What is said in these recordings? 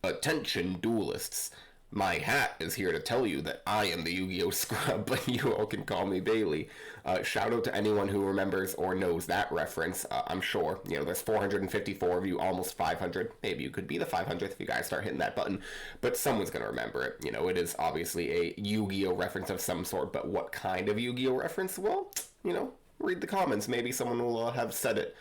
Attention duelists. My hat is here to tell you that I am the Yu-Gi-Oh! Scrub, but you all can call me Bailey. Shout out to anyone who remembers or knows that reference. I'm sure, there's 454 of you, almost 500. Maybe you could be the 500th if you guys start hitting that button, but someone's going to remember it. It is obviously a Yu-Gi-Oh! Reference of some sort, but what kind of Yu-Gi-Oh! Reference? Well, read the comments. Maybe someone will have said it.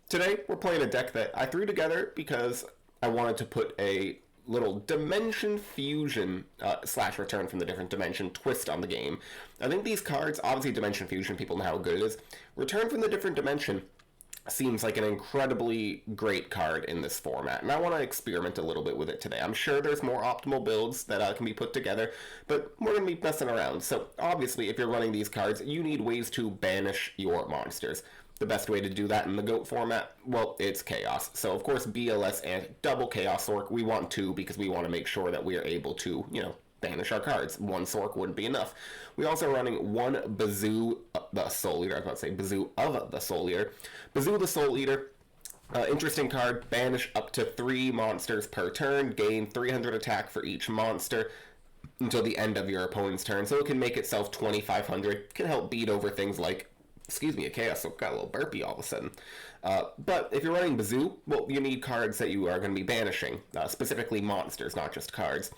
Today, we're playing a deck that I threw together because I wanted to put a little dimension fusion slash return from the different dimension twist on the game. I think these cards, obviously dimension fusion, people know how good it is. Return from the different dimension seems like an incredibly great card in this format, and I want to experiment a little bit with it today. I'm sure there's more optimal builds that can be put together, but we're going to be messing around. So obviously, if you're running these cards, you need ways to banish your monsters. The best way to do that in the GOAT format, well, it's Chaos. So, of course, BLS and double Chaos Sork, we want two because we want to make sure that we are able to, banish our cards. One Sork wouldn't be enough. We also are running one BAZOO, the Soul Eater. I was about to say BAZOO of the Soul Eater. BAZOO the Soul Eater. Interesting card. Banish up to 3 monsters per turn. Gain 300 attack for each monster until the end of your opponent's turn. So it can make itself 2,500. Can help beat over things like a Chaos Sork. Got a little burpy all of a sudden. But if you're running BAZOO, well, you need cards that you are going to be banishing, specifically monsters, not just cards.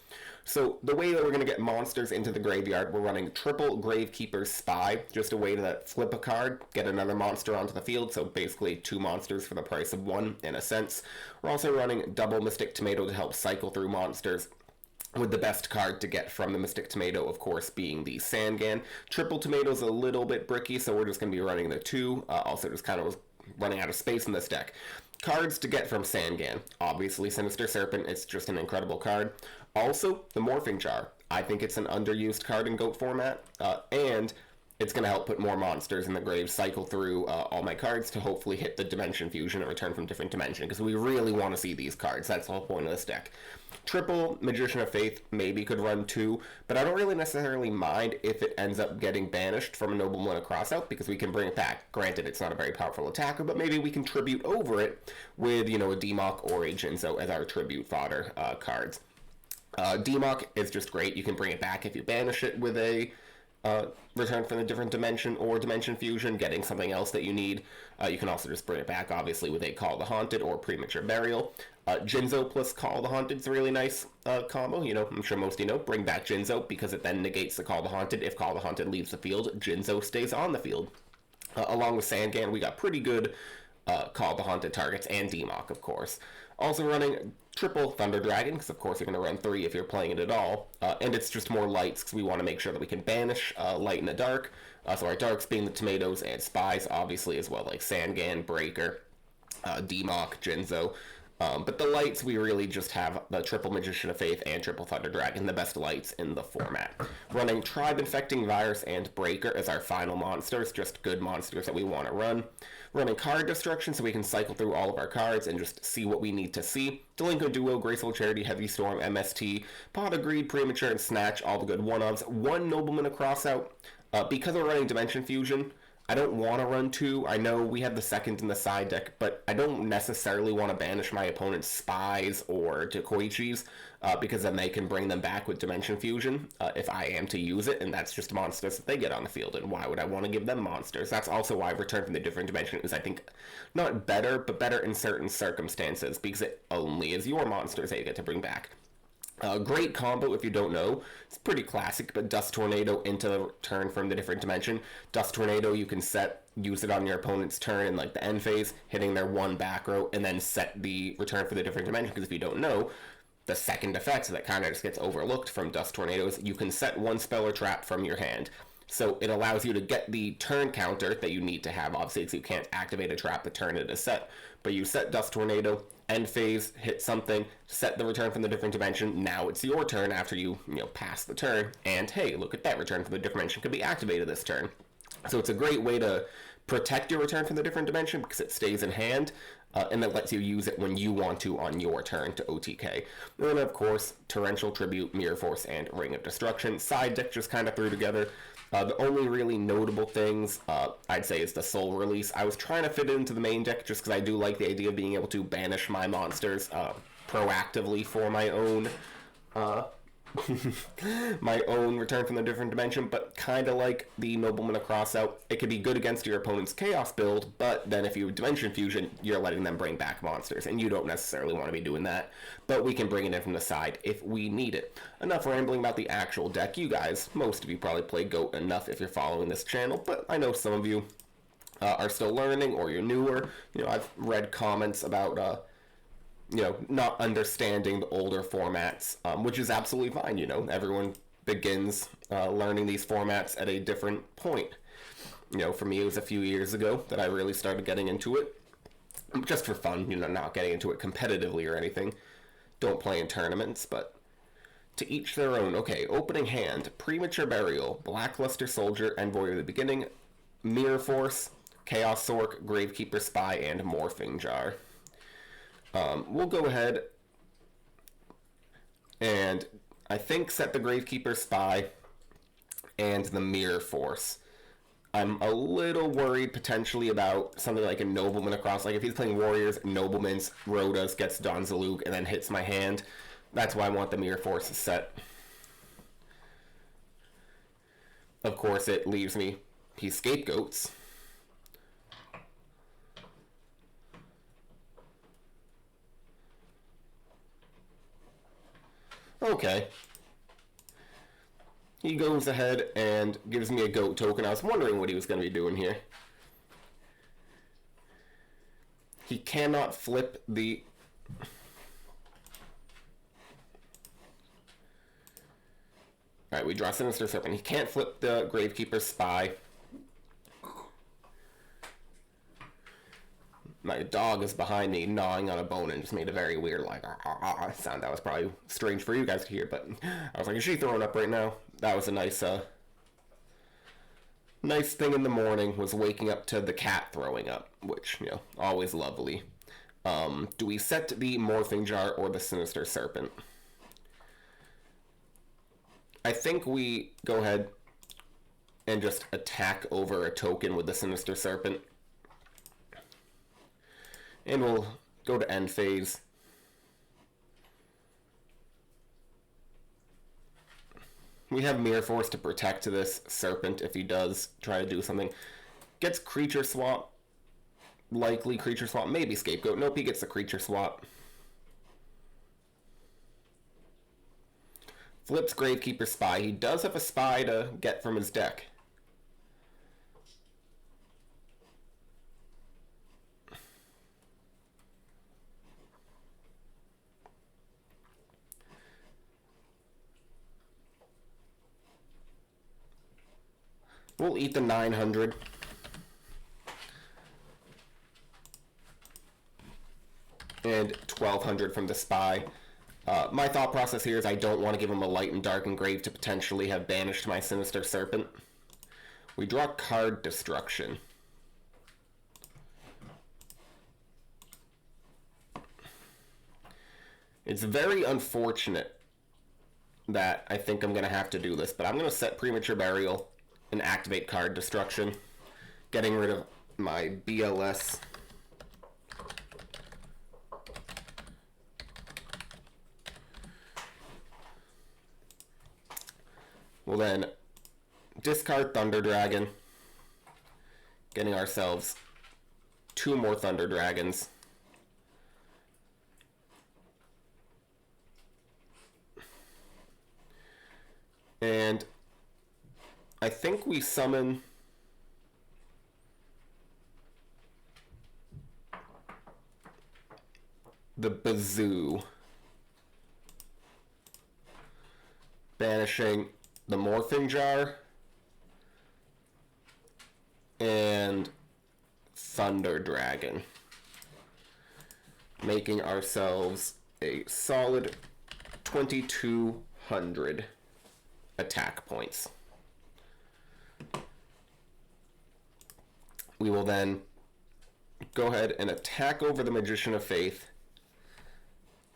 So the way that we're going to get monsters into the graveyard, we're running triple Gravekeeper's Spy, just a way to flip a card, get another monster onto the field, so basically 2 monsters for the price of 1, in a sense. We're also running double Mystic Tomato to help cycle through monsters, with the best card to get from the Mystic Tomato, of course, being the Sangan. Triple Tomato's a little bit bricky, so we're just going to be running the 2. Also, just kind of running out of space in this deck. Cards to get from Sangan. Obviously, Sinister Serpent, it's just an incredible card. Also, the Morphing Jar. I think it's an underused card in GOAT format, and it's going to help put more monsters in the grave, cycle through all my cards to hopefully hit the Dimension Fusion and return from different dimension, because we really want to see these cards. That's the whole point of this deck. Triple Magician of Faith maybe could run 2, but I don't really necessarily mind if it ends up getting banished from a Nobleman Crossout, because we can bring it back. Granted, it's not a very powerful attacker, but maybe we can tribute over it with, a Democ or a Jinzo as our tribute fodder cards. Democ is just great. You can bring it back if you banish it with a return from a different dimension or dimension fusion, getting something else that you need. You can also just bring it back, obviously, with a Call the Haunted or Premature Burial. Jinzo plus Call the Haunted is a really nice combo. I'm sure most of you know. Bring back Jinzo because it then negates the Call the Haunted. If Call the Haunted leaves the field, Jinzo stays on the field. Along with Sangan, we got pretty good Call the Haunted targets, and Democ, of course. Also running triple Thunder Dragon, because of course you're going to run 3 if you're playing it at all. And it's just more lights, because we want to make sure that we can banish light in the dark. So our darks being the Tomatoes and Spies, obviously, as well, like Sangan, Breaker, Democ, Jinzo. But the lights, we really just have the triple Magician of Faith and triple Thunder Dragon, the best lights in the format. Running Tribe Infecting Virus and Breaker as our final monsters, just good monsters that we want to run. Running Card Destruction so we can cycle through all of our cards and just see what we need to see. Delinquent Duo, Graceful Charity, Heavy Storm, MST, Pot of Greed, Premature, and Snatch, all the good one-ofs. One Nobleman Crossout. Because we're running Dimension Fusion, I don't want to run 2. I know we have the second in the side deck, but I don't necessarily want to banish my opponent's Spies or Dekoichis, because then they can bring them back with Dimension Fusion if I am to use it, and that's just monsters that they get on the field, and why would I want to give them monsters? That's also why Return from the Different Dimension is, I think, not better, but better in certain circumstances, because it only is your monsters that you get to bring back. Great combo if you don't know. It's pretty classic, but Dust Tornado into the Return from the Different Dimension. Dust Tornado, you can use it on your opponent's turn in like the end phase, hitting their 1 back row, and then set the Return for the Different Dimension, because if you don't know, the second effect that kind of just gets overlooked from Dust Tornadoes, you can set 1 spell or trap from your hand. So it allows you to get the turn counter that you need to have, obviously, because you can't activate a trap the turn it is set. But you set Dust Tornado, end phase, hit something, set the Return from the Different Dimension. Now it's your turn after you pass the turn. And hey, look at that, Return from the Different Dimension could be activated this turn. So it's a great way to protect your Return from the Different Dimension because it stays in hand, and it lets you use it when you want to on your turn to OTK. And then, of course, Torrential Tribute, Mirror Force, and Ring of Destruction. Side deck just kind of threw together. The only really notable things, I'd say, is the Soul Release. I was trying to fit it into the main deck just because I do like the idea of being able to banish my monsters proactively for my own my own return from the different dimension, but kind of like the Nobleman of Crossout, it could be good against your opponent's Chaos build, but then if you Dimension Fusion, you're letting them bring back monsters, and you don't necessarily want to be doing that, but we can bring it in from the side if we need it. Enough rambling about the actual deck. You guys, most of you probably play GOAT enough if you're following this channel, but I know some of you are still learning, or you're newer. I've read comments about not understanding the older formats, which is absolutely fine. Everyone begins learning these formats at a different point. For me, it was a few years ago that I really started getting into it, just for fun, not getting into it competitively or anything. Don't play in tournaments, but to each their own. Okay, opening hand, Premature Burial, Blackluster Soldier, Envoy of the Beginning, Mirror Force, Chaos Sork, Gravekeeper Spy, and Morphing Jar. We'll go ahead and I think set the Gravekeeper Spy and the Mirror Force. I'm a little worried potentially about something like a Nobleman across. Like if he's playing Warriors, Nobleman's, Rhodas, gets Donzalug, and then hits my hand. That's why I want the Mirror Force set. Of course, it leaves me, he scapegoats. Okay. He goes ahead and gives me a goat token. I was wondering what he was going to be doing here. He cannot flip the... Alright, we draw Sinister Serpent. He can't flip the Gravekeeper Spy. My dog is behind me gnawing on a bone and just made a very weird sound. That was probably strange for you guys to hear, but I was like, is she throwing up right now? That was a nice thing in the morning, was waking up to the cat throwing up, which, always lovely. Do we set the Morphing Jar or the Sinister Serpent? I think we go ahead and just attack over a token with the Sinister Serpent. And we'll go to end phase. We have Mirror Force to protect this Serpent if he does try to do something. Gets Creature Swap. Likely Creature Swap. Maybe Scapegoat. Nope, he gets the Creature Swap. Flips Gravekeeper Spy. He does have a Spy to get from his deck. We'll eat the 900. And 1200 from the Spy. My thought process here is I don't want to give him a Light and Dark Engrave to potentially have banished my Sinister Serpent. We draw Card Destruction. It's very unfortunate that I think I'm going to have to do this, but I'm going to set Premature Burial and activate Card Destruction, getting rid of my BLS. We'll then discard Thunder Dragon, getting ourselves 2 more Thunder Dragons. And I think we summon the BAZOO, banishing the Morphing Jar and Thunder Dragon, making ourselves a solid 2200 attack points. We will then go ahead and attack over the Magician of Faith.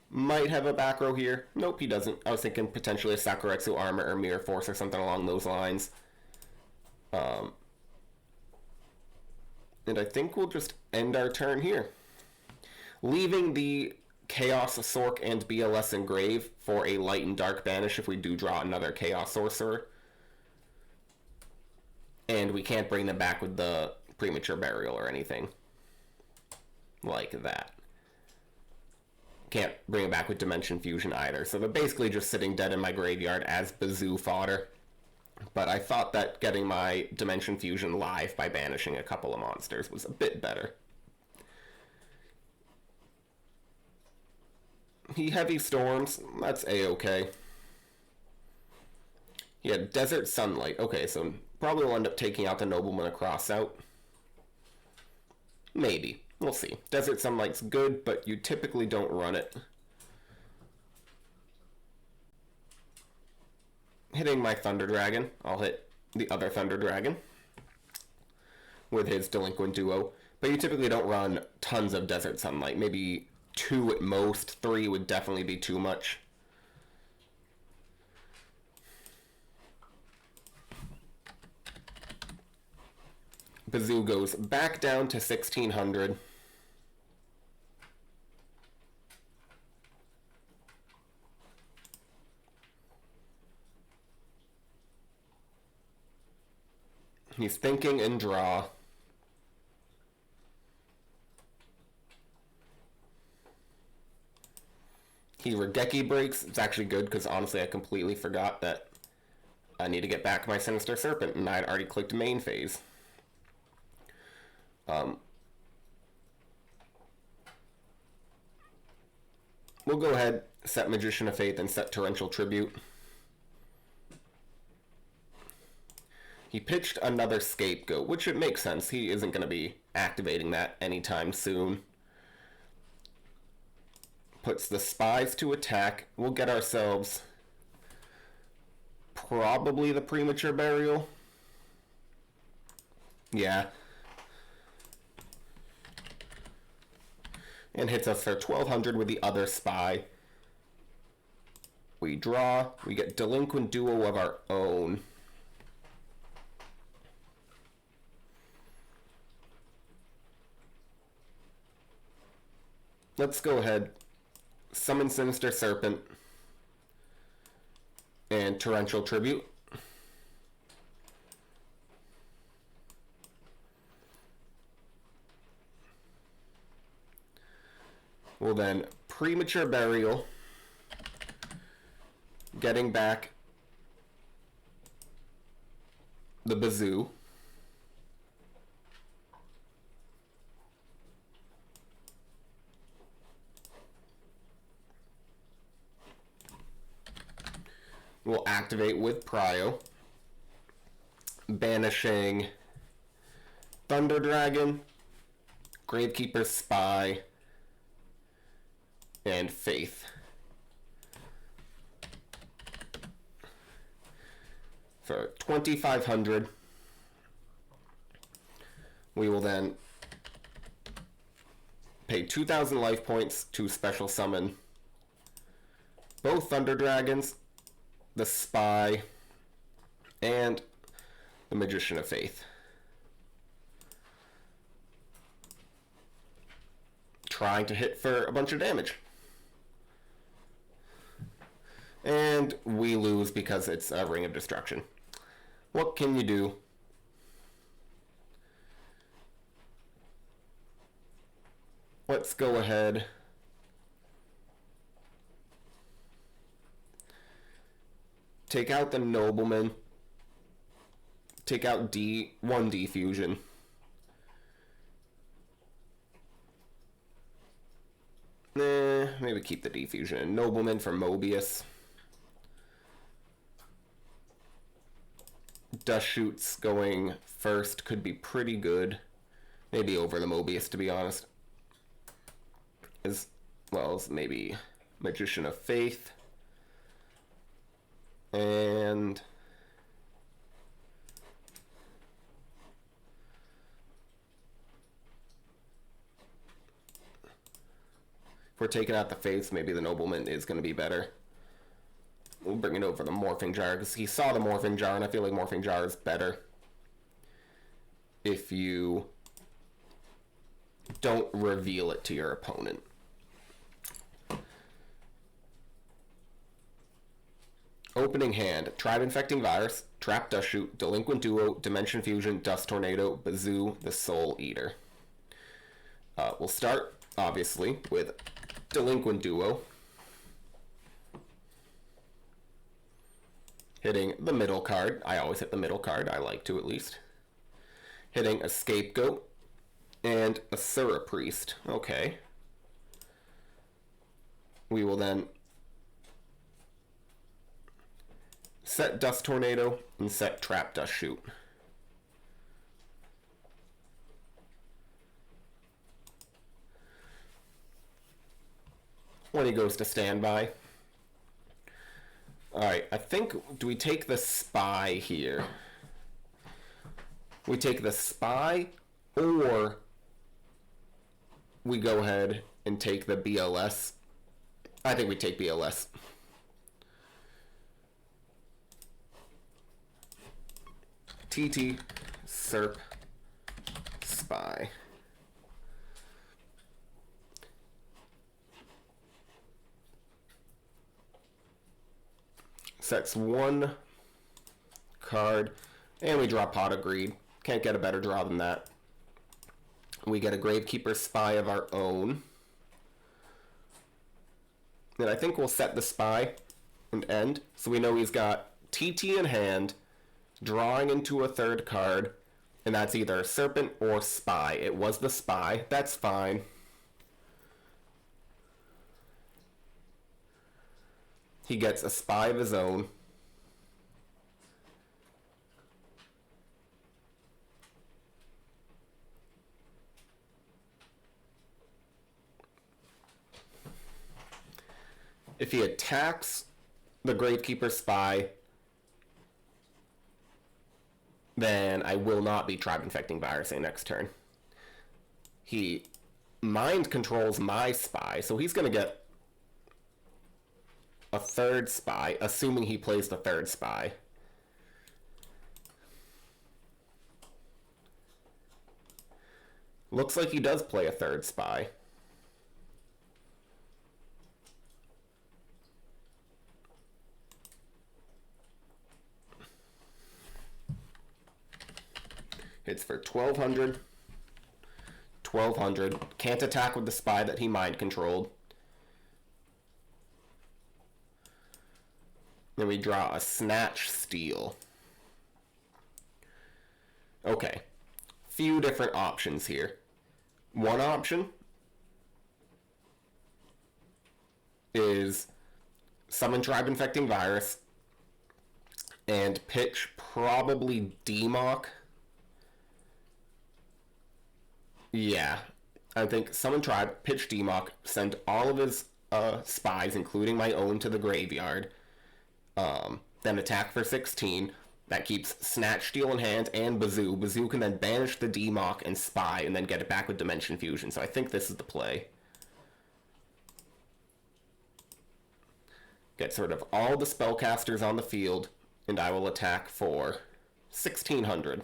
Might have a back row here. Nope, he doesn't. I was thinking potentially a Sakuretsu Armor or Mirror Force or something along those lines. And I think we'll just end our turn here, leaving the Chaos Sork and BLS Engrave for a light and dark banish if we do draw another Chaos Sorcerer. And we can't bring them back with the Premature Burial or anything like that. Can't bring it back with Dimension Fusion either. So they're basically just sitting dead in my graveyard as BAZOO fodder. But I thought that getting my Dimension Fusion live by banishing a couple of monsters was a bit better. He Heavy Storms, that's a-okay. He had Desert Sunlight. Okay, so probably will end up taking out the Nobleman across out. Maybe. We'll see. Desert Sunlight's good, but you typically don't run it. Hitting my Thunder Dragon. I'll hit the other Thunder Dragon with his Delinquent Duo. But you typically don't run tons of Desert Sunlight. Maybe 2 at most. 3 would definitely be too much. BAZOO goes back down to 1600. He's thinking and draw. He Regeki breaks. It's actually good because honestly I completely forgot that I need to get back my Sinister Serpent and I'd already clicked main phase. We'll go ahead, set Magician of Faith and set Torrential Tribute. He pitched another Scapegoat, which it makes sense. He isn't going to be activating that anytime soon. Puts the Spies to attack. We'll get ourselves probably the Premature Burial. Yeah. And hits us for 1200 with the other Spy. We draw. We get Delinquent Duo of our own. Let's go ahead, summon Sinister Serpent and Torrential Tribute. We'll then Premature Burial, getting back the BAZOO. We'll activate with Prio, banishing Thunder Dragon, Gravekeeper's Spy, and Faith. For 2500, we will then pay 2000 life points to special summon both Thunder Dragons, the Spy, and the Magician of Faith. Trying to hit for a bunch of damage. And we lose because it's a Ring of Destruction. What can you do? Let's go ahead. Take out the Nobleman. Take out 1D Fusion. Maybe keep the D Fusion. Nobleman for Mobius. Dust Shoots going first could be pretty good. Maybe over the Mobius, to be honest. As well as maybe Magician of Faith. And if we're taking out the Faiths, maybe the Nobleman is going to be better. We'll bring it over the Morphing Jar, because he saw the Morphing Jar, and I feel like Morphing Jar is better if you don't reveal it to your opponent. Opening hand, Tribe Infecting Virus, Trap Dust Shoot, Delinquent Duo, Dimension Fusion, Dust Tornado, BAZOO, the Soul Eater. We'll start, obviously, with Delinquent Duo. Hitting the middle card. I always hit the middle card. I like to, at least. Hitting a Scapegoat and a Sura Priest. Okay. We will then set Dust Tornado and set Trap Dust Shoot. When he goes to standby. Alright, I think, do we take the Spy here? We take the Spy, or we go ahead and take the BLS. I think we take BLS. TT, SERP, Spy. Sets one card, and we draw Pot of Greed. Can't get a better draw than that. We get a Gravekeeper Spy of our own. And I think we'll set the Spy and end. So we know he's got TT in hand, drawing into a third card, and that's either a Serpent or Spy. It was the Spy. That's fine. He gets a Spy of his own. If he attacks the Gravekeeper Spy, then I will not be Tribe Infecting Virusing next turn. He mind controls my Spy, so he's going to get a third Spy, assuming he plays the third Spy. Looks like he does play a third Spy. Hits for 1,200. 1,200. Can't attack with the Spy that he mind controlled. Then we draw a Snatch Steal. Okay. Few different options here. One option is summon Tribe Infecting Virus and pitch probably Demock. Yeah, I think summon Tribe, pitch Demock, send all of his spies, including my own, to the graveyard. Then attack for 16. That keeps Snatch, Steal in hand, and BAZOO. BAZOO can then banish the Demock and Spy, and then get it back with Dimension Fusion. So I think this is the play. Get sort of all the spellcasters on the field, and I will attack for 1,600.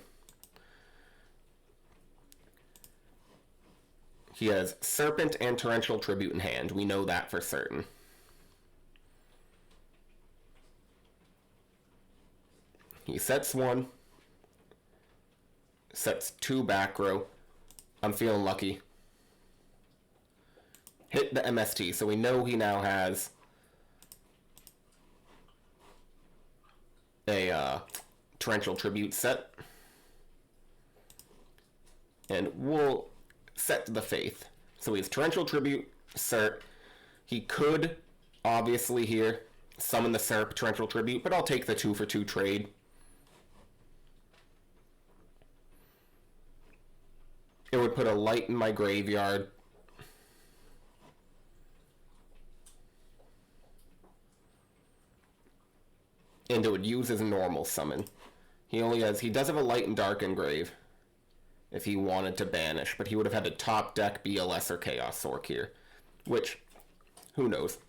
He has Serpent and Torrential Tribute in hand. We know that for certain. He sets one. Sets two back row. I'm feeling lucky. Hit the MST, so we know he now has a Torrential Tribute set. And we'll set the Faith. So he has Torrential Tribute, Serp. He could, obviously here, summon the Serp, Torrential Tribute, but I'll take the 2-for-2 trade. It would put a light in my graveyard. And it would use his normal summon. He does have a light and dark engrave if he wanted to banish, but he would have had to top deck BLS or Chaos Sork here. Which, who knows?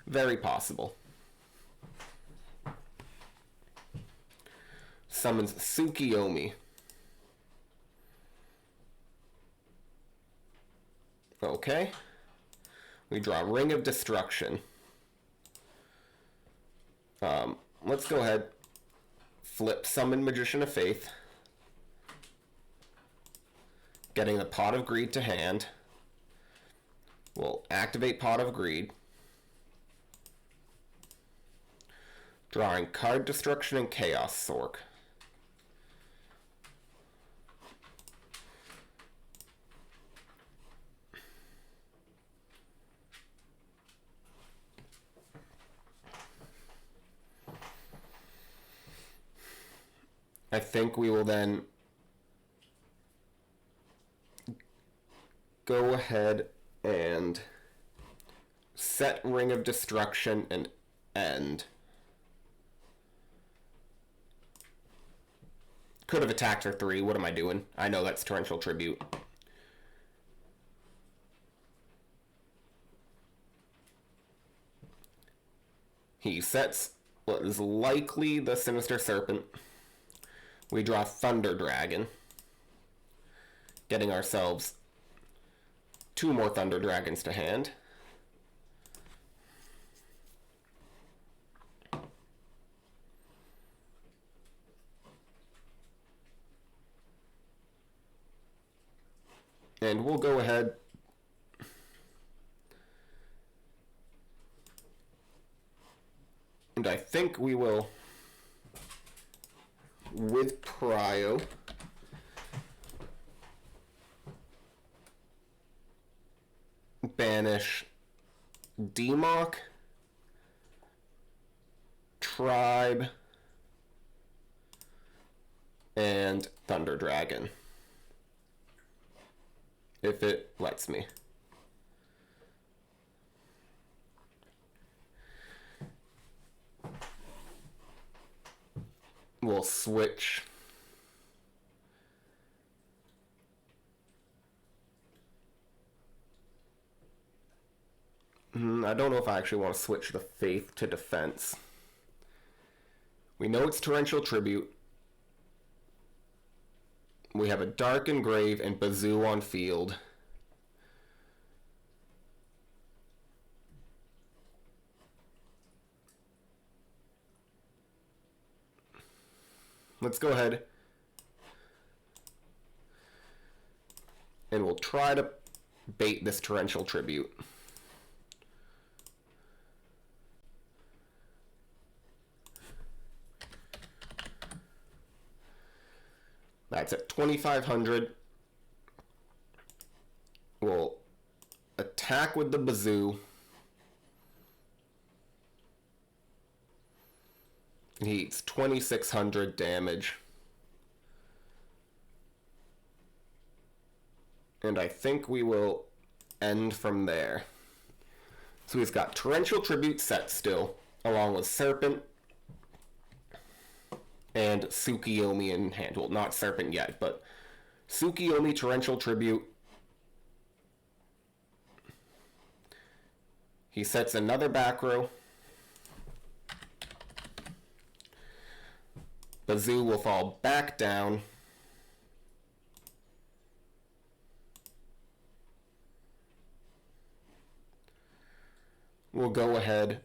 Very possible. Summons Tsukiyomi. Okay. We draw Ring of Destruction. let's go ahead, flip Summon Magician of Faith, getting the Pot of Greed to hand. We'll activate Pot of Greed, drawing Card Destruction and Chaos Sork. I think we will then go ahead and set Ring of Destruction and end. Could have attacked for 3. What am I doing? I know that's Torrential Tribute. He sets what is likely the Sinister Serpent. We draw Thunder Dragon, getting ourselves 2 more Thunder Dragons to hand. And we'll go ahead and I think we will, with Prio, banish Demok, Tribe, and Thunder Dragon, if it lets me. We'll switch I don't know if I actually want to switch the Faith to Defense. We know it's Torrential Tribute. We have a Darkened Grave and BAZOO on field. Let's go ahead and we'll try to bait this Torrential Tribute. That's at 2,500. We'll attack with the BAZOO. He eats 2,600 damage. And I think we will end from there. So we've got Torrential Tribute set still, along with Serpent and Tsukiyomi in hand. Well, not Serpent yet, but Tsukiyomi, Torrential Tribute. He sets another back row. BAZOO will fall back down. We'll go ahead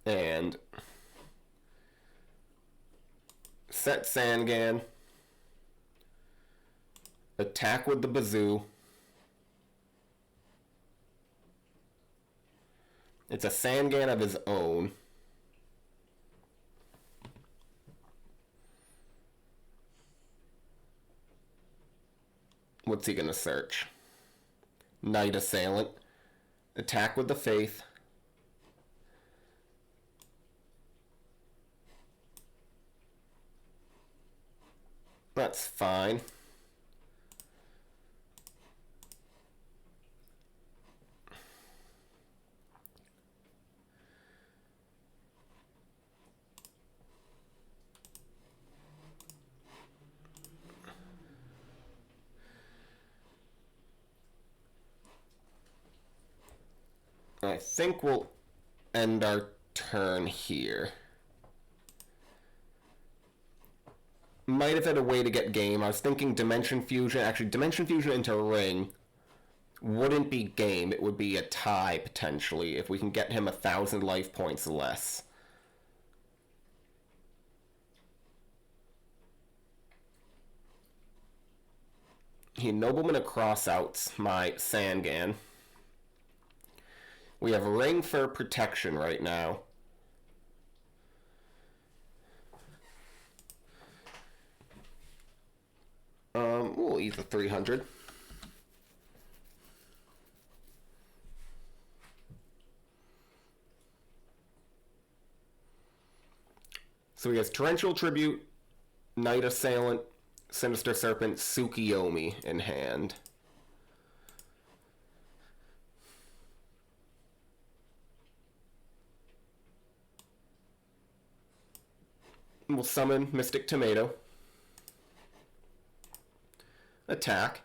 and set Sangan. Attack with the BAZOO. It's a Sangan of his own. What's he gonna search? Knight Assailant. Attack with the Faith. That's fine. I think we'll end our turn here. Might have had a way to get game. I was thinking Dimension Fusion. Actually, Dimension Fusion into Ring wouldn't be game. It would be a tie, potentially, if we can get him 1,000 life points less. He Nobleman across outs my Sangan. We have a ring for protection right now. We'll eat the 300. So he has Torrential Tribute, Knight Assailant, Sinister Serpent, Tsukiyomi in hand. We'll summon Mystic Tomato. Attack.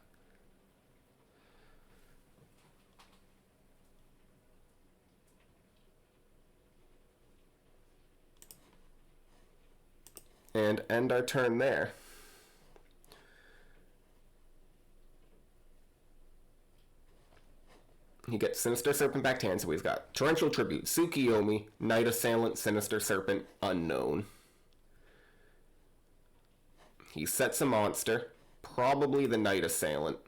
And end our turn there. He gets Sinister Serpent back to hand, so we've got Torrential Tribute, Tsukiyomi, Knight Assailant, Sinister Serpent, Unknown. He sets a monster, probably the Knight Assailant.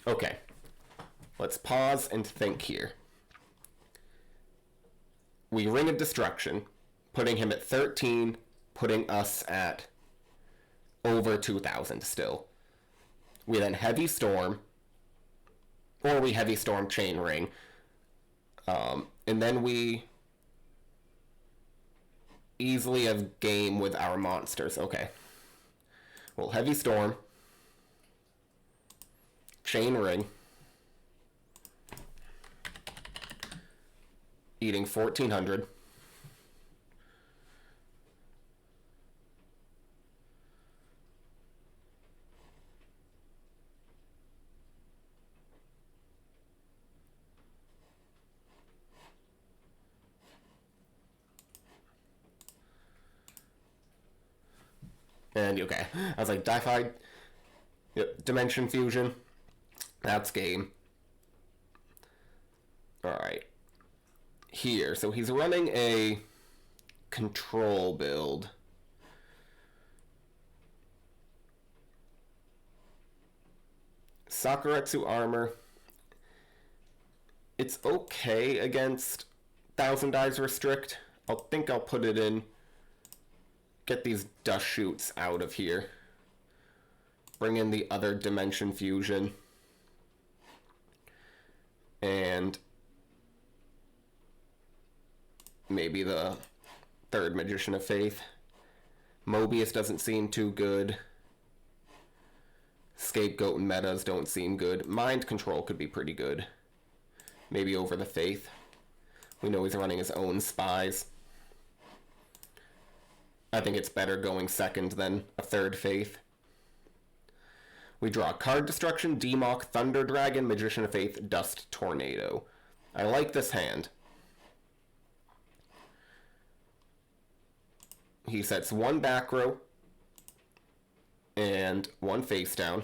Okay, let's pause and think here. We Ring of Destruction, putting him at 13, putting us at over 2,000 still. We then Heavy Storm, or we Heavy Storm Chain Ring, and then we easily have game with our monsters. Okay. Well, Heavy Storm, Chain Ring, eating 1,400. And okay, I was like, Di-Fi, yep, Dimension Fusion, that's game. Alright. Here, so he's running a control build. Sakuretsu Armor. It's okay against Thousand Eyes Restrict. I'll put it in. Get these dust shoots out of here. Bring in the other Dimension Fusion. And maybe the third Magician of Faith. Mobius doesn't seem too good. Scapegoat and metas don't seem good. Mind Control could be pretty good. Maybe over the Faith. We know he's running his own spies. I think it's better going second than a third Faith. We draw Card Destruction, Demok, Thunder Dragon, Magician of Faith, Dust Tornado. I like this hand. He sets one back row and one face down.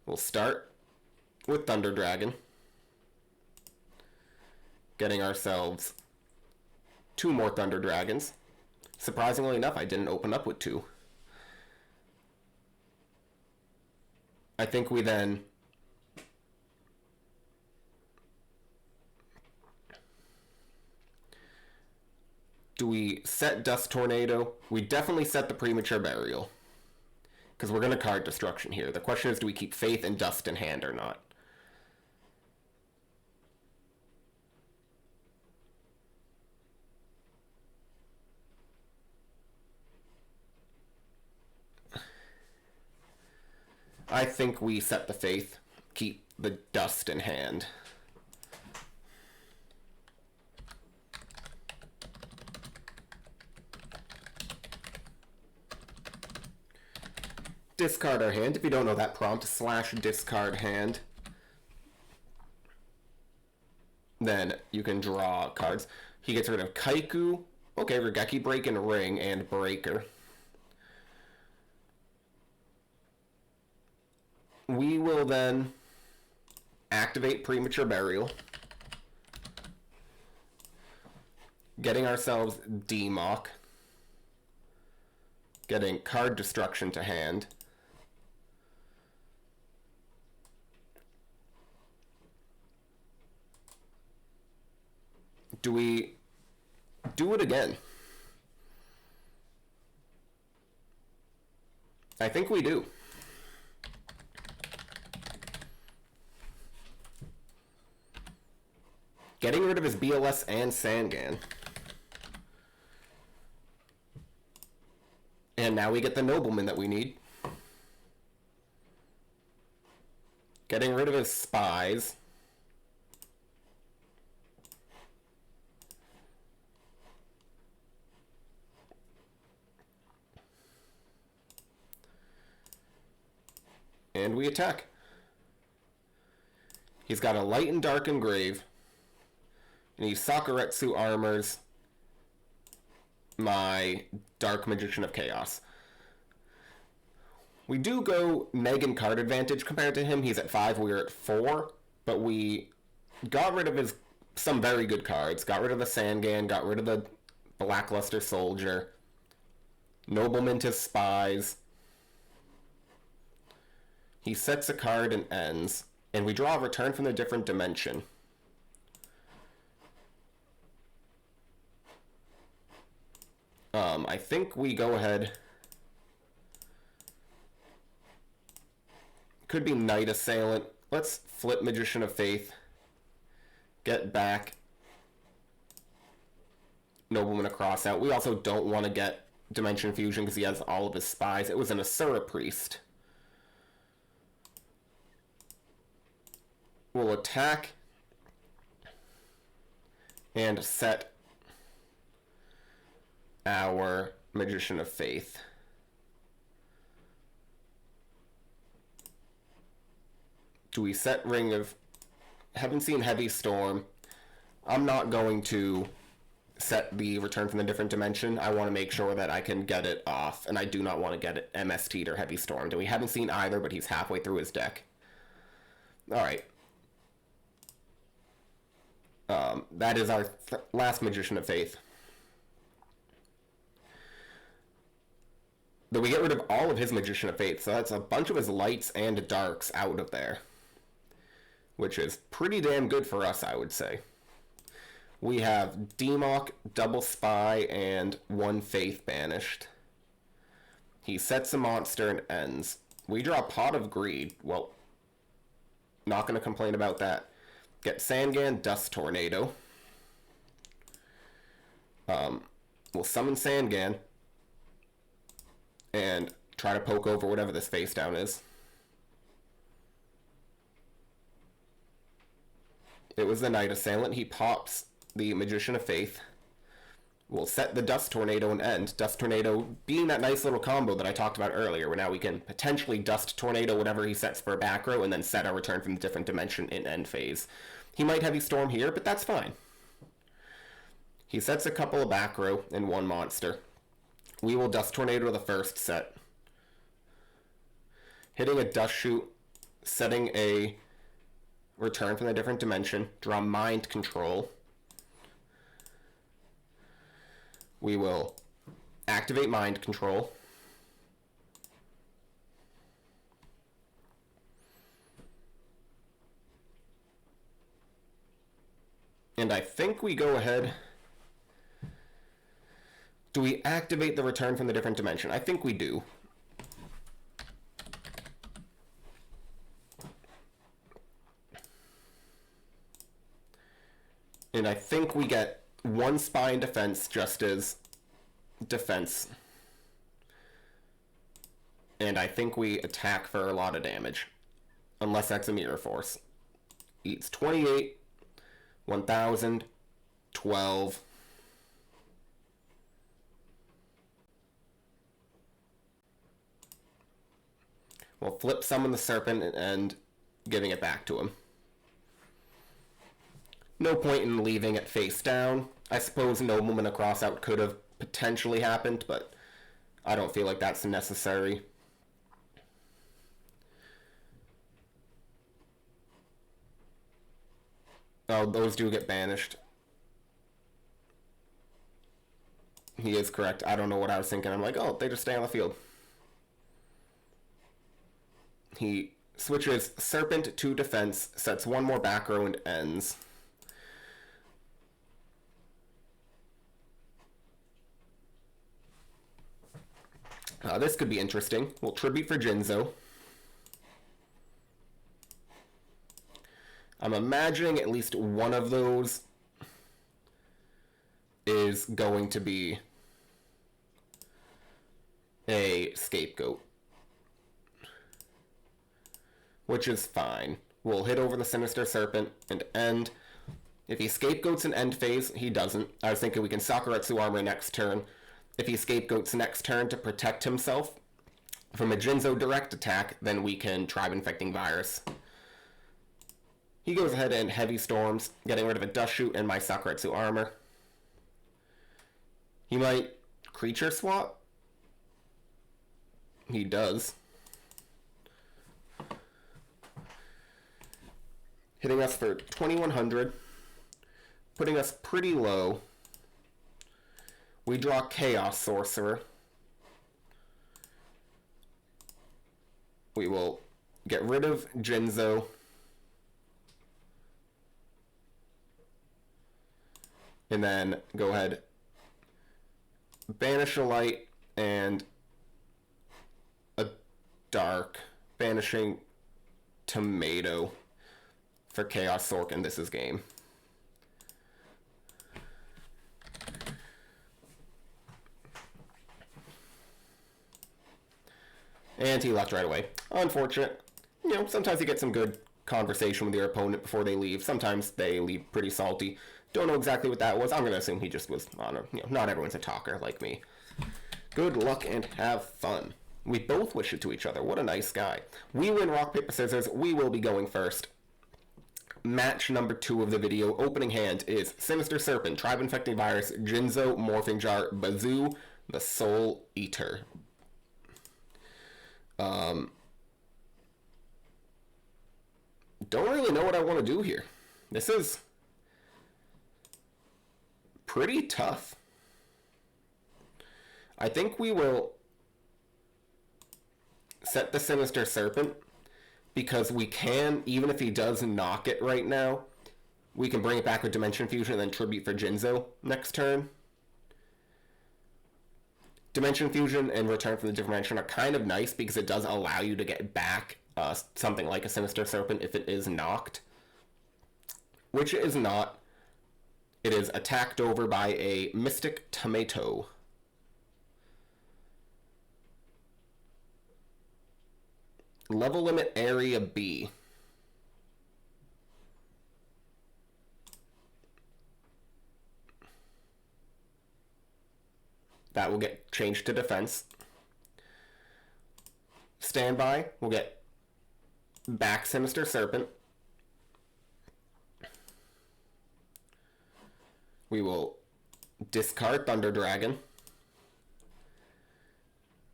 We'll start with Thunder Dragon, getting ourselves 2 more Thunder Dragons. Surprisingly enough, I didn't open up with 2. I think we then do we set Dust Tornado? We definitely set the Premature Burial, because we're going to Card Destruction here. The question is, do we keep Faith and Dust in hand or not? I think we set the Faith, keep the Dust in hand. Discard our hand. If you don't know that prompt, /discard hand. Then you can draw cards. He gets rid of Kaiku. Okay, Regeki Break and Ring and Breaker. We will then activate Premature Burial, getting ourselves Demock, getting Card Destruction to hand. Do we do it again? I think we do. Getting rid of his BLS and Sangan. And now we get the Nobleman that we need. Getting rid of his Spies. And we attack. He's got a Light and Dark Engrave. And he Sakuretsu armors my Dark Magician of Chaos. We do go Megan card advantage compared to him. He's at 5, we're at 4. But we got rid of some very good cards. Got rid of the Sangan, got rid of the Blackluster Soldier. Nobleman to Spies. He sets a card and ends. And we draw a Return from the Different Dimension. I think we go ahead. Could be Knight Assailant. Let's flip Magician of Faith. Get back Nobleman across out. We also don't want to get Dimension Fusion because he has all of his Spies. It was an Asura Priest. We'll attack and set our Magician of Faith. Do we set Ring of... Haven't seen Heavy Storm. I'm not going to set the Return from the Different Dimension. I want to make sure that I can get it off, and I do not want to get it MST'd or Heavy Stormed. And we haven't seen either, but he's halfway through his deck. Alright. That is our last Magician of Faith. Though we get rid of all of his Magician of Faith, so that's a bunch of his lights and darks out of there. Which is pretty damn good for us, I would say. We have Demock, Double Spy, and 1 Faith banished. He sets a monster and ends. We draw Pot of Greed. Well, not going to complain about that. Get Sangan, Dust Tornado. We'll summon Sangan and try to poke over whatever this face down is. It was the Knight Assailant. He pops the Magician of Faith. We'll set the Dust Tornado and end. Dust Tornado being that nice little combo that I talked about earlier, where now we can potentially Dust Tornado whatever he sets for a back row and then set our Return from the Different Dimension in end phase. He might Heavy Storm here, but that's fine. He sets a couple of back row and 1 monster. We will Dust Tornado the first set. Hitting a Dust Shoot, setting a Return from the Different Dimension, draw Mind Control. We will activate Mind Control. And I think we go ahead... Do we activate the Return from the Different Dimension? I think we do. And I think we get 1 Spy in defense just as defense. And I think we attack for a lot of damage. Unless that's a Mirror Force. Eats 28, 1,000, 12... We'll flip Summon the Serpent and giving it back to him. No point in leaving it face down. I suppose Nobleman across out could have potentially happened, but I don't feel like that's necessary. Oh, those do get banished. He is correct. I don't know what I was thinking. I'm like, oh, they just stay on the field. He switches Serpent to defense, sets one more back row, and ends. This could be interesting. We'll tribute for Jinzo. I'm imagining at least one of those is going to be a scapegoat, which is fine. We'll hit over the Sinister Serpent and end. If he scapegoats an end phase, he doesn't. I was thinking we can Sakuretsu Armor next turn. If he scapegoats next turn to protect himself from a Jinzo direct attack, then we can Tribe Infecting Virus. He goes ahead and Heavy Storms, getting rid of a Dust Shoot and my Sakuretsu Armor. He might Creature Swap. He does. Hitting us for 2100, putting us pretty low. We draw Chaos Sorcerer. We will get rid of Jinzo. And then go ahead, banish a light and a dark, banishing Tomato for Chaos Sork, and this is game. And he left right away. Unfortunate. You know, sometimes you get some good conversation with your opponent before they leave. Sometimes they leave pretty salty. Don't know exactly what that was. I'm going to assume he just was on a, not everyone's a talker like me. Good luck and have fun. We both wish it to each other. What a nice guy. We win rock, paper, scissors. We will be going first. Match number 2 of the video. Opening hand is Sinister Serpent, Tribe Infecting Virus, Jinzo, Morphing Jar, BAZOO, the Soul Eater. Don't really know what I want to do here. This is pretty tough. I think we will set the Sinister Serpent because we can, even if he does knock it right now, we can bring it back with Dimension Fusion and then Tribute for Jinzo next turn. Dimension Fusion and Return from the Dimension are kind of nice because it does allow you to get back something like a Sinister Serpent if it is knocked. Which it is not. It is attacked over by a Mystic Tomato. Level limit area B. That will get changed to defense. Standby will get back Sinister Serpent. We will discard Thunder Dragon,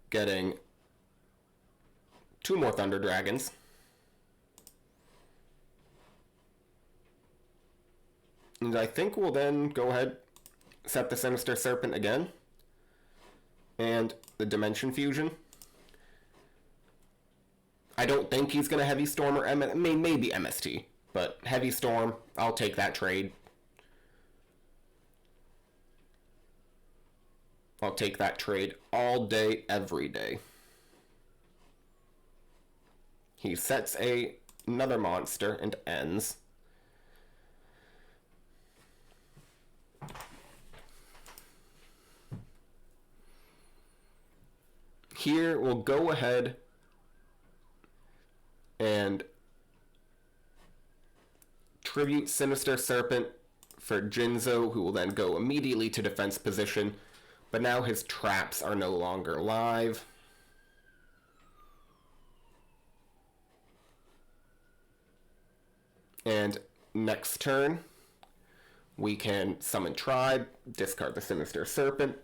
getting 2 more Thunder Dragons. And I think we'll then go ahead, set the Sinister Serpent again, and the Dimension Fusion. I don't think he's going to Heavy Storm or maybe MST, but Heavy Storm, I'll take that trade. I'll take that trade all day, every day. He sets another monster and ends. Here we'll go ahead and tribute Sinister Serpent for Jinzo, who will then go immediately to defense position. But now his traps are no longer live. And next turn, we can summon Tribe, discard the Sinister Serpent.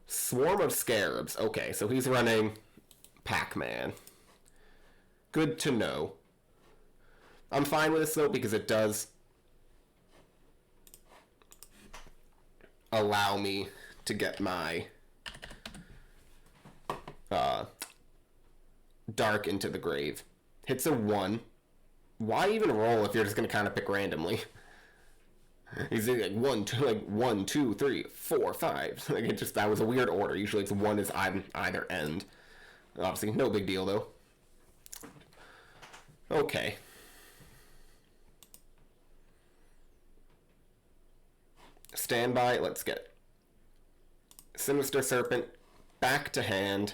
Swarm of Scarabs. Okay, so he's running Pac-Man. Good to know. I'm fine with this though because it does allow me to get my Dark into the grave. Hits a 1. Why even roll if you're just going to kind of pick randomly? He's like 1, 2, like 1, 2, 3, 4, 5. Like it just, that was a weird order. Usually it's 1 is either end. Obviously, no big deal though. Okay. Standby. Let's get Sinister Serpent back to hand.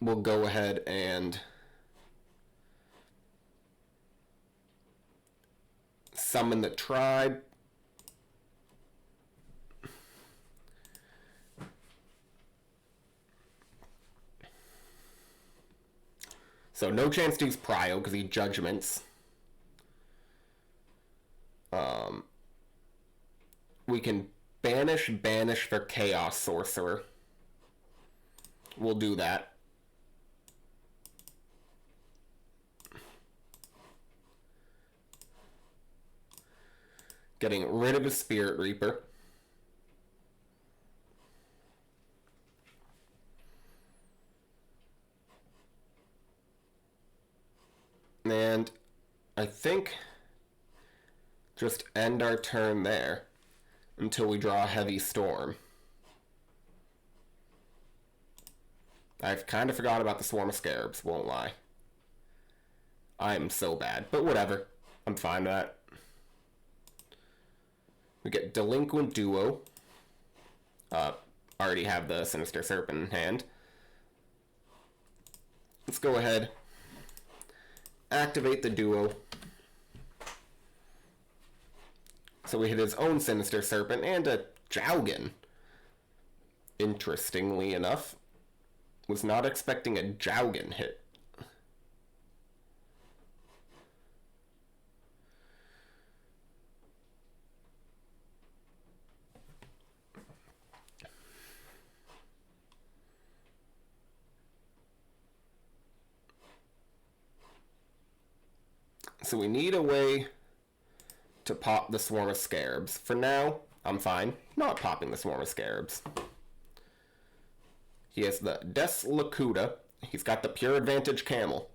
We'll go ahead and summon the tribe. So no chance to use Prio because he judgments. We can banish for Chaos Sorcerer. We'll do that. Getting rid of a Spirit Reaper. And I think just end our turn there until we draw a Heavy Storm. I've kind of forgot about the Swarm of Scarabs, won't lie. I'm so bad, but whatever. I'm fine with that. We get Delinquent Duo. Already have the Sinister Serpent in hand. Let's go ahead. Activate the Duo. So we hit his own Sinister Serpent and a Jowgen. Interestingly enough, was not expecting a Jowgen hit. So we need a way to pop the Swarm of Scarabs. For now, I'm fine not popping the Swarm of Scarabs. He has the Deslakuta. He's got the Pure Advantage Camel.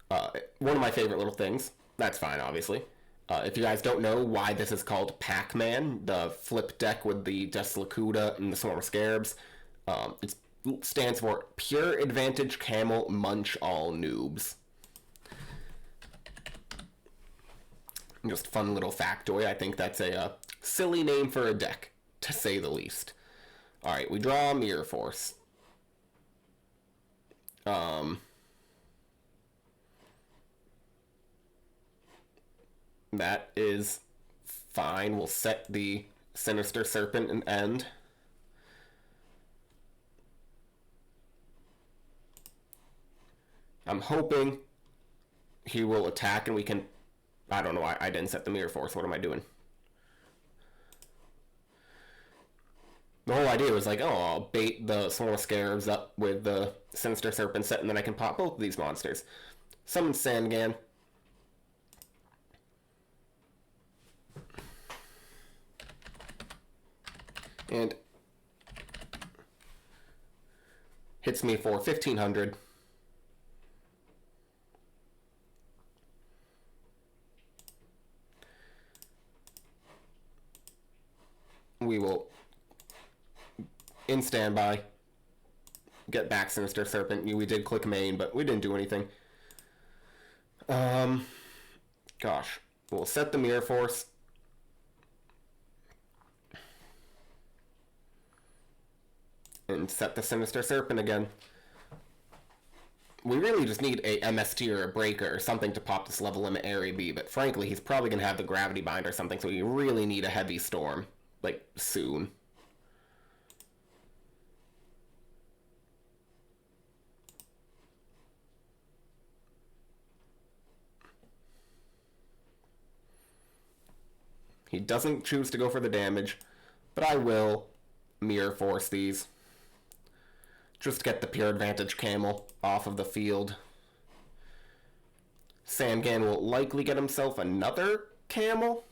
One of my favorite little things. That's fine, obviously. If you guys don't know why this is called Pac-Man, the flip deck with the Deslakuta and the Swarm of Scarabs, it stands for Pure Advantage Camel Munch All Noobs. Just fun little factoid. I think that's a silly name for a deck, to say the least. Alright, we draw Mirror Force. That is fine. We'll set the Sinister Serpent and end. I'm hoping he will attack and we can... I don't know why I didn't set the Mirror Force. What am I doing? The whole idea was like, oh, I'll bait the Swarm of Scarabs up with the Sinister Serpent set, and then I can pop both of these monsters. Summon Sangan. And hits me for 1,500. We will, in standby, get back Sinister Serpent. We did click main, but we didn't do anything. Gosh. We'll set the Mirror Force. And set the Sinister Serpent again. We really just need a MST or a Breaker or something to pop this level limit Area B, but frankly, he's probably going to have the Gravity Bind or something, so we really need a Heavy Storm. Like, soon. He doesn't choose to go for the damage, but I will Mirror Force these. Just to get the Pure Advantage Camel off of the field. Sangan will likely get himself another camel.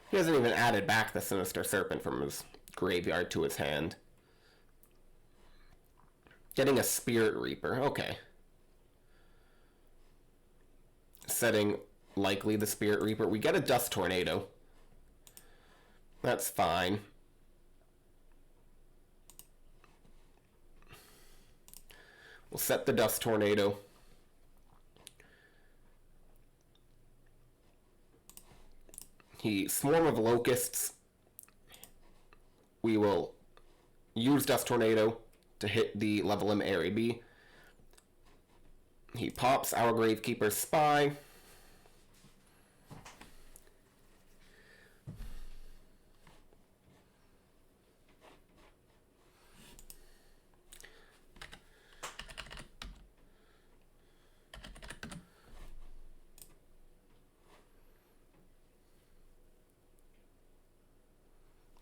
He hasn't even added back the Sinister Serpent from his graveyard to his hand. Getting a Spirit Reaper, okay. Setting likely the Spirit Reaper. We get a Dust Tornado. That's fine. We'll set the Dust Tornado. He Swarm of Locusts. We will use Dust Tornado to hit the level M Area B. He pops our Gravekeeper's Spy.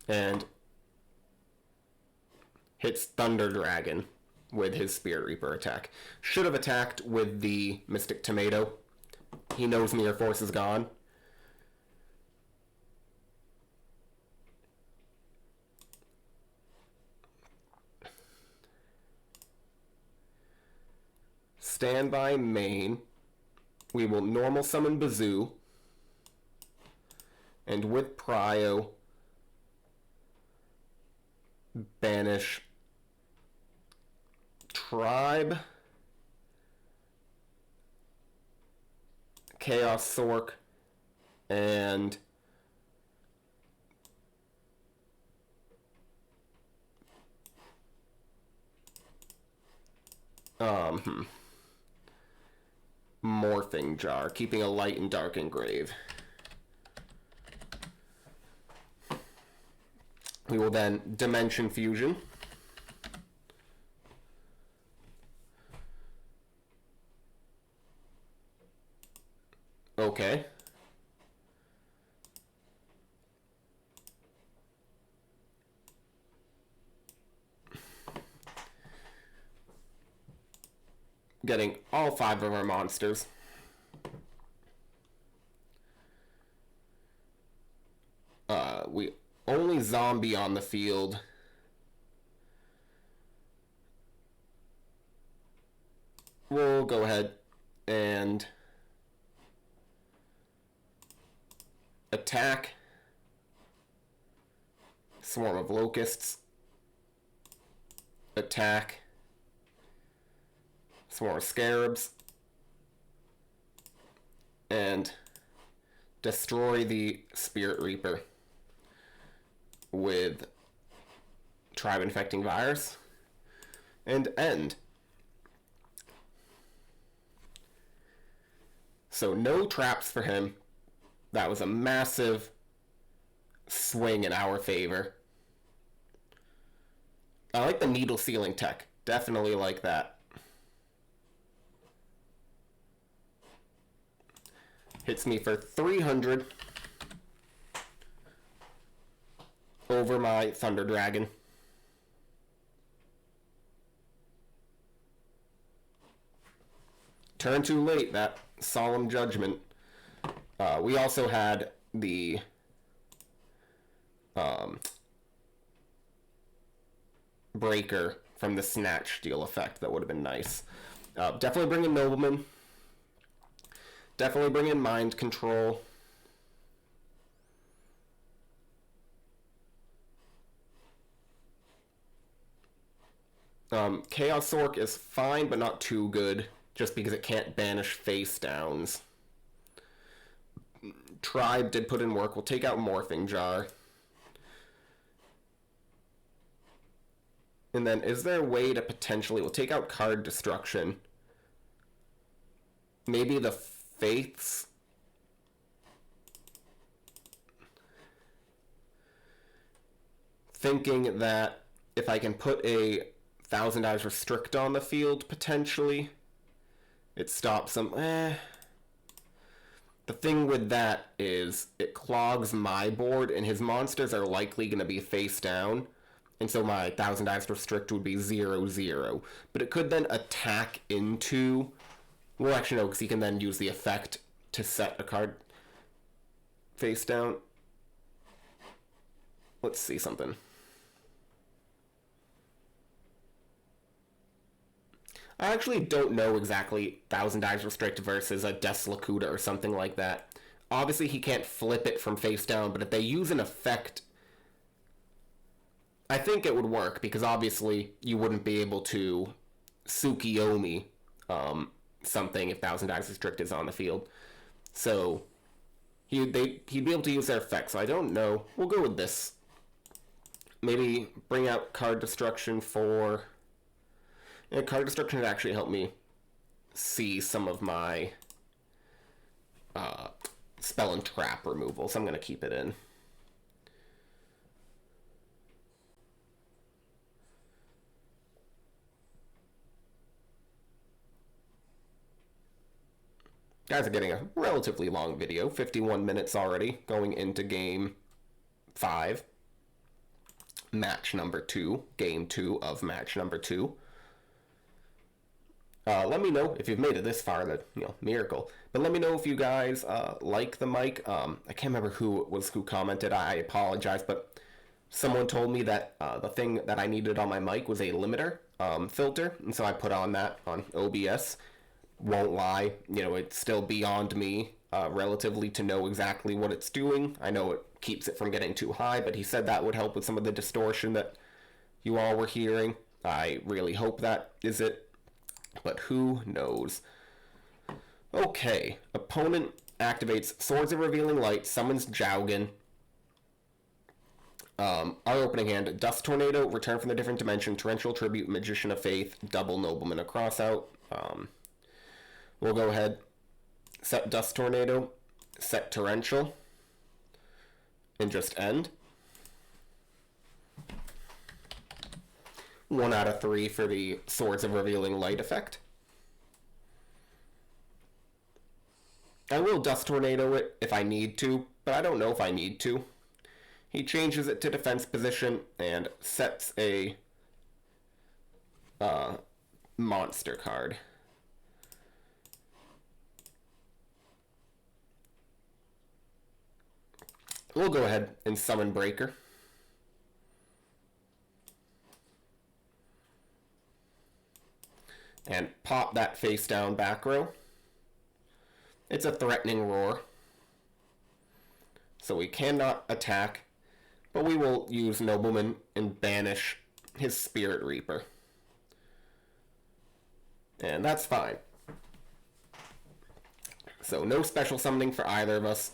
And hits Thunder Dragon with his Spirit Reaper attack. Should have attacked with the Mystic Tomato. He knows Mirror Force is gone. Standby main. We will normal summon BAZOO. And with Prio, banish Tribe, Chaos Sork, and Morphing Jar, keeping a light and dark engrave. We will then Dimension Fusion. Okay. Getting all 5 of our monsters. We only zombie on the field. We'll go ahead and attack Swarm of Locusts. Attack Swarm of Scarabs. And destroy the Spirit Reaper with Tribe Infecting Virus. And end. So no traps for him. That was a massive swing in our favor. I like the needle sealing tech. Definitely like that. Hits me for 300 over my Thunder Dragon. Turn too late, that Solemn Judgment. We also had the Breaker from the Snatch Steal effect. That would have been nice. Definitely bring in Nobleman. Definitely bring in Mind Control. Chaos Orc is fine, but not too good, just because it can't banish face downs. Tribe did put in work. We'll take out Morphing Jar. And then, is there a way to potentially... We'll take out Card Destruction. Maybe the Faiths. Thinking that if I can put a Thousand Eyes Restrict on the field, potentially, it stops them. The thing with that is it clogs my board, and his monsters are likely going to be face down. And so my 1,000 dice restrict would be 0/0. But it could then attack into... Well, actually, no, because he can then use the effect to set a card face down. Let's see something. I actually don't know exactly 1,000 dice restrict versus a Deslakuta or something like that. Obviously, he can't flip it from face down, but if they use an effect, I think it would work, because obviously you wouldn't be able to Tsukiyomi something if 1,000 dice restrict is on the field. So he'd be able to use their effect, so I don't know. We'll go with this. Maybe bring out card destruction for... Yeah, card destruction would actually help me see some of my spell and trap removal, so I'm going to keep it in. Guys are getting a relatively long video, 51 minutes already, going into game 5. Match number 2, game 2 of match number 2. Let me know if you've made it this far, that, miracle. But let me know if you guys like the mic. I can't remember who commented. I apologize, but someone told me that the thing that I needed on my mic was a limiter filter, and so I put on that on OBS. Won't lie, it's still beyond me relatively to know exactly what it's doing. I know it keeps it from getting too high, but he said that would help with some of the distortion that you all were hearing. I really hope that is it. But who knows? Okay, opponent activates Swords of Revealing Light, summons Jowgen. Our opening hand, Dust Tornado, return from the different dimension, Torrential Tribute, Magician of Faith, double Nobleman, a crossout. We'll go ahead, set Dust Tornado, set Torrential, and just end. 1 out of 3 for the Swords of Revealing Light effect. I will Dust Tornado it if I need to, but I don't know if I need to. He changes it to defense position and sets a monster card. We'll go ahead and summon Breaker. And pop that face down back row. It's a threatening roar, so we cannot attack, but we will use Nobleman and banish his Spirit Reaper. And that's fine. So no special summoning for either of us.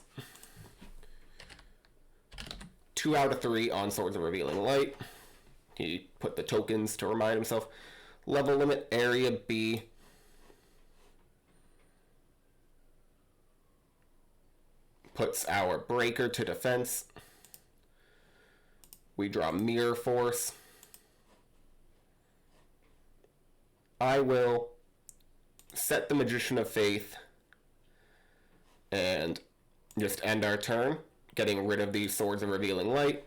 2 out of 3 on Swords of Revealing Light. He put the tokens to remind himself. Level limit area B. Puts our Breaker to defense. We draw Mirror Force. I will set the Magician of Faith and just end our turn, getting rid of these Swords of Revealing Light.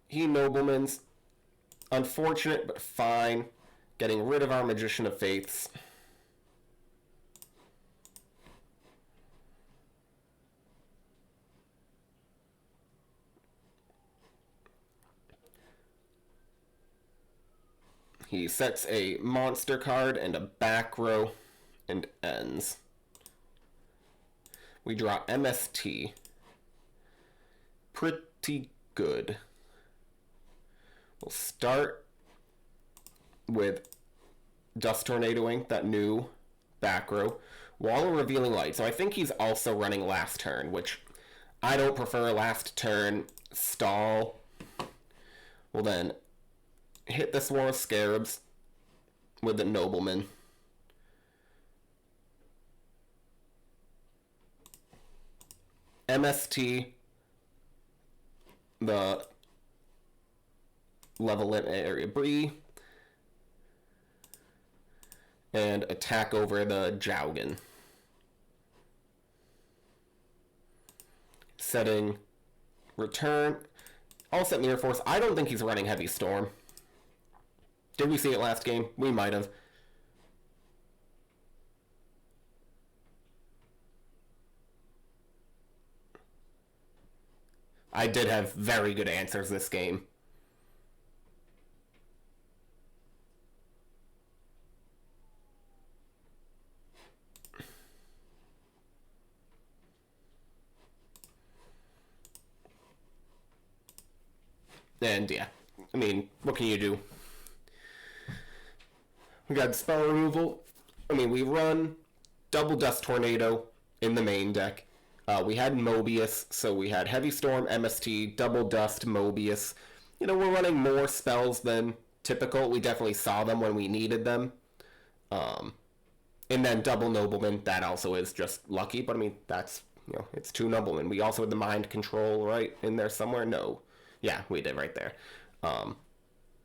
He Noblemans. Unfortunate, but fine. Getting rid of our Magician of Faiths. He sets a monster card and a back row and ends. We draw MST. Pretty good. We'll start with Dust Tornadoing, that new back row. Wall of Revealing Light. So I think he's also running last turn, which I don't prefer. Last turn. Stall. We'll then hit this War of Scarabs with the Nobleman. MST, the level limit area B, and attack over the Jowgen. Setting return, All set Mirror Force. I don't think he's running Heavy Storm. Did we see it last game? We might have. I did have very good answers this game. And yeah, I mean, what can you do? We got spell removal. I mean, we run Double Dust Tornado in the main deck. We had Mobius, so we had Heavy Storm, MST, Double Dust, Mobius. You know, we're running more spells than typical. We definitely saw them when we needed them. Um, and then Double Nobleman, that also is just lucky, but I mean, that's, you know, it's two Noblemen. We also had the Mind Control, right, in there somewhere? No. Yeah, we did right there. Um,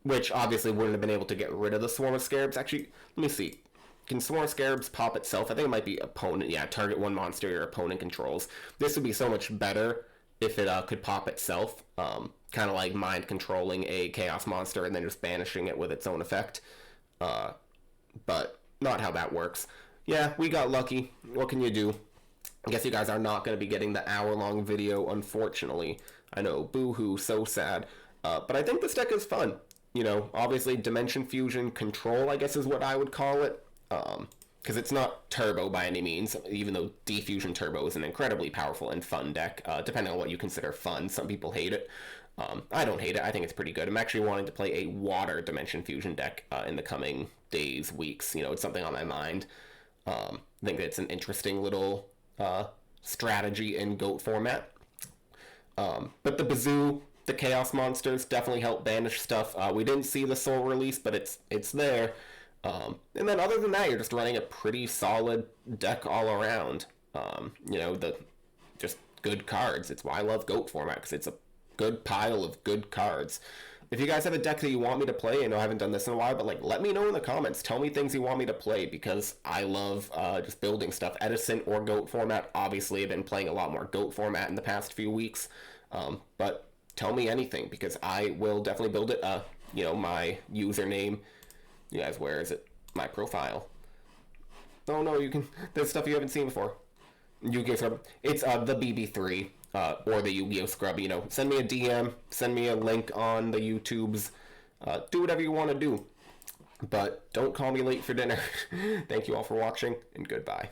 which obviously wouldn't have been able to get rid of the Swarm of Scarabs. Actually, let me see. Can Swarm of Scarabs pop itself? I think it might be opponent. Yeah, target one monster your opponent controls. This would be so much better if it could pop itself. Kind of like mind controlling a chaos monster and then just banishing it with its own effect. But not how that works. Yeah, we got lucky. What can you do? I guess you guys are not going to be getting the hour-long video, unfortunately. I know, boo-hoo, so sad. But I think this deck is fun. You know, obviously Dimension Fusion Control, I guess is what I would call it. Because it's not Turbo by any means, even though Defusion Turbo is an incredibly powerful and fun deck, depending on what you consider fun. Some people hate it. I don't hate it. I think it's pretty good. I'm actually wanting to play a Water Dimension Fusion deck in the coming days, weeks. You know, it's something on my mind. I think it's an interesting little strategy in GOAT format. But the BAZOO, the Chaos Monsters, definitely help banish stuff. We didn't see the Soul Release, but it's there. And then other than that, you're just running a pretty solid deck all around. You know, just good cards. It's why I love GOAT format, because it's a good pile of good cards. If you guys have a deck that you want me to play, I know I haven't done this in a while, but like, let me know in the comments. Tell me things you want me to play, because I love just building stuff. Edison or GOAT format. Obviously, I've been playing a lot more GOAT format in the past few weeks. But tell me anything, because I will definitely build it. You know, my username. You guys, where is it? My profile. Oh no, you can. There's stuff you haven't seen before. YuGiOh Scrub. It's the BB3 or the YuGiOh Scrub. You know, send me a DM, send me a link on the YouTubes. Do whatever you want to do, but don't call me late for dinner. Thank you all for watching, and goodbye.